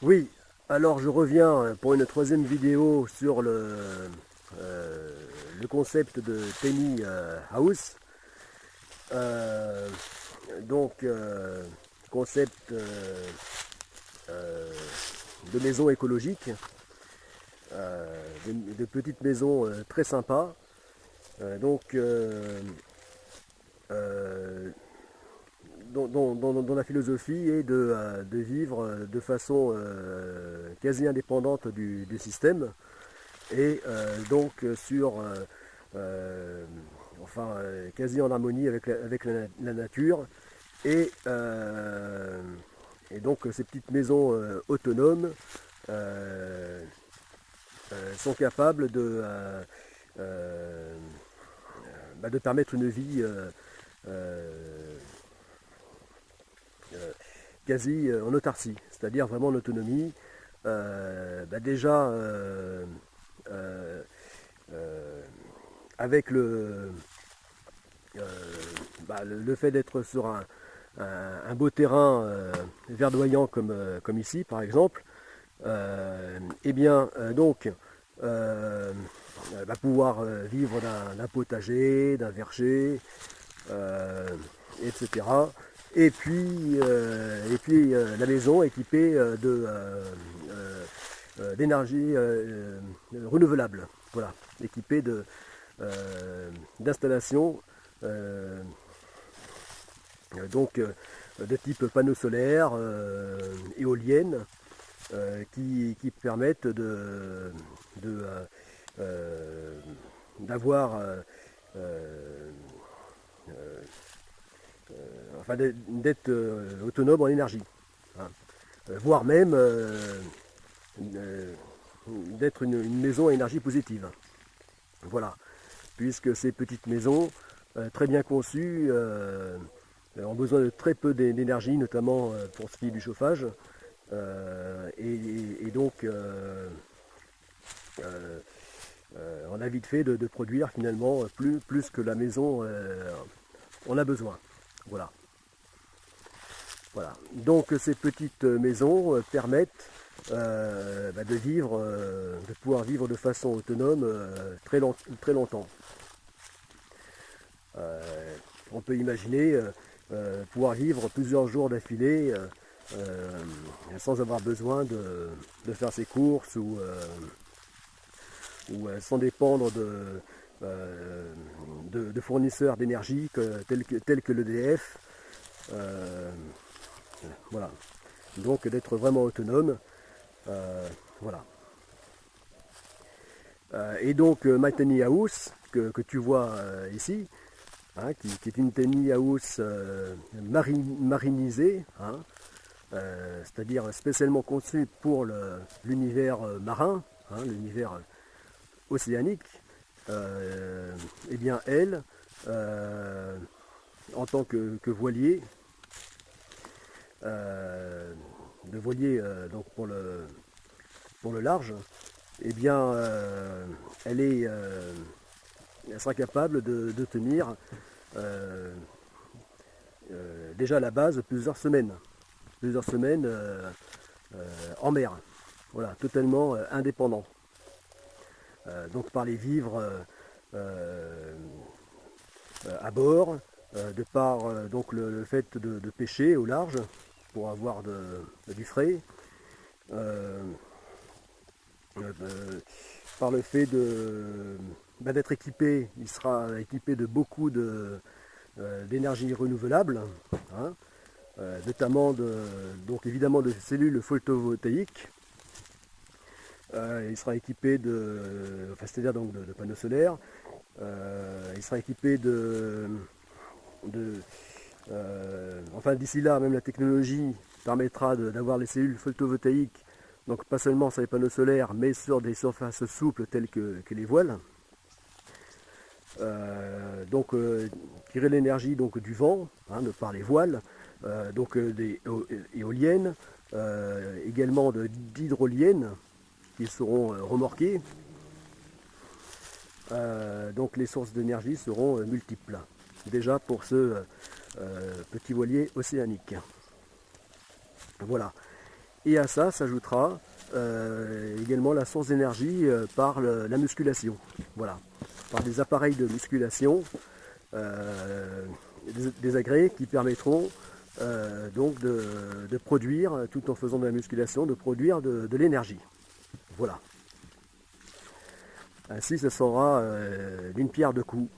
Oui, alors je reviens pour une troisième vidéo sur le concept de Tiny House. Euh, donc, concept euh, de maison écologique, de petites maisons très sympas. Donc, euh, dont la philosophie est de vivre de façon quasi indépendante du système et euh, quasi en harmonie avec la nature et, euh, et donc ces petites maisons autonomes euh, sont capables euh, de permettre une vie euh, euh, quasi en autarcie, c'est-à-dire vraiment en autonomie. Déjà, euh, euh, avec euh, le fait d'être sur un beau terrain verdoyant comme ici, par exemple, eh bien, euh, va pouvoir vivre d'un potager, d'un verger, euh, etc. La maison équipée d'énergie renouvelable, voilà, équipée d'installations euh, donc de type panneaux solaires, éoliennes, qui permettent de, euh, d'avoir euh, enfin d'être autonome en énergie, hein. Voire même d'être une maison à énergie positive. Voilà, puisque ces petites maisons, très bien conçues, ont besoin de très peu d'énergie, notamment pour ce qui est du chauffage. Euh, on a vite fait de produire finalement plus que la maison en a besoin. Voilà. Voilà. Donc ces petites maisons permettent de pouvoir vivre de façon autonome très longtemps. Euh, on peut imaginer pouvoir vivre plusieurs jours d'affilée euh, sans avoir besoin de faire ses courses ou sans dépendre de fournisseurs d'énergie tels que l'EDF. Euh, voilà. Donc d'être vraiment autonome. Voilà. Et donc ma tiny house que tu vois ici, hein, qui est une tiny house marinisée, hein, c'est-à-dire spécialement conçue pour l'univers marin, hein, l'univers océanique. Eh bien elle, euh, en tant que voilier, euh, de voilier donc pour le large, eh bien elle sera capable de tenir euh, déjà à la base plusieurs semaines en mer, voilà, totalement indépendant. Donc par les vivres euh, à bord, de par donc le fait de pêcher au large pour avoir du frais, euh, euh, par le fait d'être équipé, il sera équipé de beaucoup d'énergie renouvelable, hein, notamment donc évidemment de cellules photovoltaïques. Il sera équipé c'est-à-dire donc de panneaux solaires. Il sera équipé de enfin d'ici là, même la technologie permettra d'avoir les cellules photovoltaïques, donc pas seulement sur les panneaux solaires, mais sur des surfaces souples telles que les voiles. Tirer l'énergie donc du vent, hein, de par les voiles, des éoliennes, également d'hydroliennes qui seront remorquées. Donc les sources d'énergie seront multiples. Déjà pour ce petit voilier océanique. Voilà. Et à ça s'ajoutera également la source d'énergie par la musculation. Voilà, par des appareils de musculation, des agrès qui permettront donc de produire, tout en faisant de la musculation, de produire de l'énergie. Voilà. Ainsi, ce sera d'une pierre deux coups.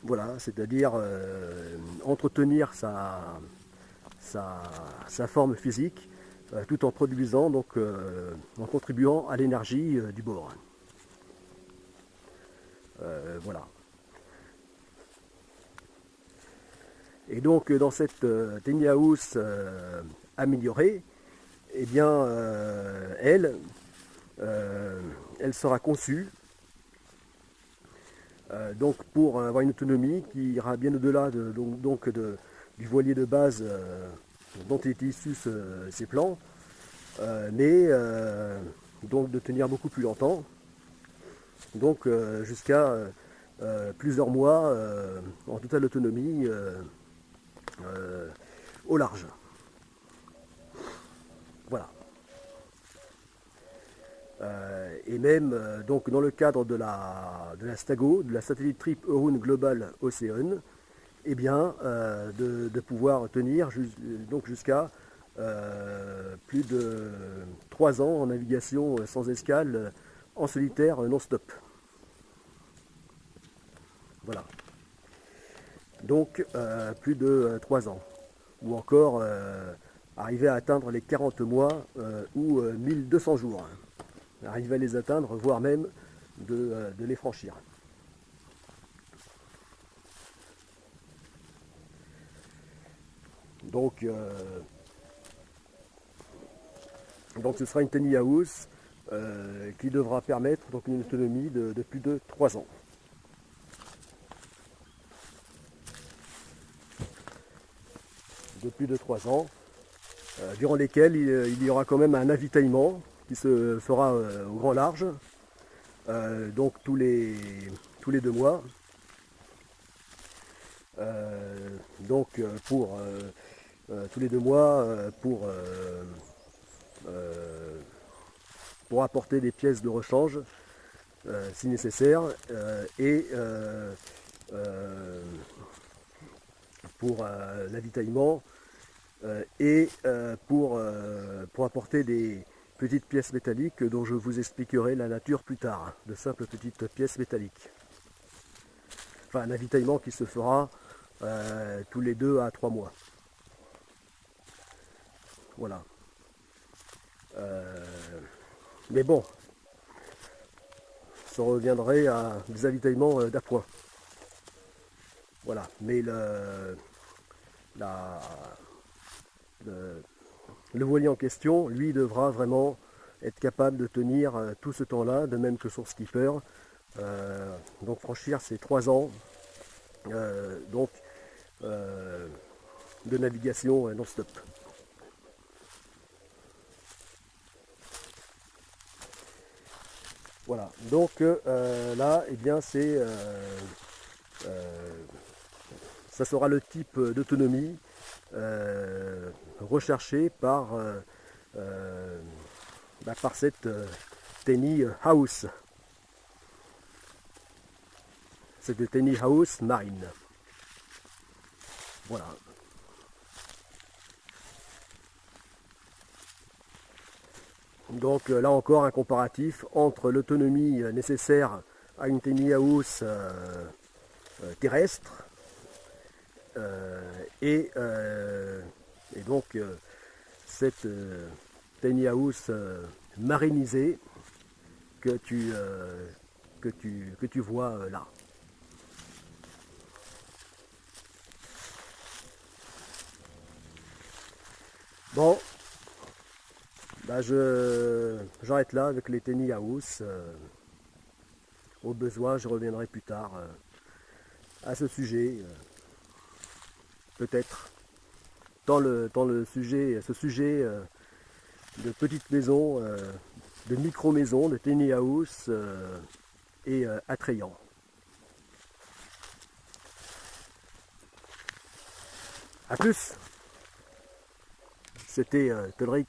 Voilà, c'est-à-dire entretenir sa forme physique tout en produisant, donc en contribuant à l'énergie du bord. Voilà. Et donc dans cette tiny house améliorée, eh bien elle sera conçue donc pour avoir une autonomie qui ira bien au-delà du voilier de base dont est issu ces plans, mais donc de tenir beaucoup plus longtemps, donc jusqu'à plusieurs mois en totale autonomie au large. Voilà. Et même donc dans le cadre de la STAGO, de la Satellite Trip Euroon Global Ocean, eh bien de pouvoir tenir donc jusqu'à plus de 3 ans en navigation sans escale en solitaire non-stop. Voilà. Donc plus de 3 ans. Ou encore arriver à atteindre les 40 mois ou 1200 jours. Arriver à les atteindre, voire même de les franchir. Donc ce sera une tiny house qui devra permettre donc une autonomie de plus de 3 ans. De plus de 3 ans, durant lesquels il y aura quand même un avitaillement qui se fera au grand large, donc tous les 2 mois. Donc pour tous les 2 mois pour apporter des pièces de rechange si nécessaire et pour l'avitaillement et pour apporter des petites pièces métalliques dont je vous expliquerai la nature plus tard, de simples petites pièces métalliques. Enfin, un avitaillement qui se fera tous les 2 à 3 mois. Voilà. Mais bon, ça reviendrait à des avitaillements d'appoint. Voilà. Mais le voilier en question, lui, devra vraiment être capable de tenir tout ce temps-là, de même que son skipper. Donc franchir ces 3 ans donc, de navigation non-stop. Voilà, donc là, eh bien, ça sera le type d'autonomie recherché par cette tiny house. Cette tiny house marine. Voilà. Donc là encore un comparatif entre l'autonomie nécessaire à une tiny house terrestre et donc cette tiny house marinisée que tu vois là. Bon, bah j'arrête là avec les tiny house. Au besoin, je reviendrai plus tard à ce sujet. Peut-être dans ce sujet de petites maisons, de micro-maisons, de tiny house et attrayant. A plus. C'était Tolric.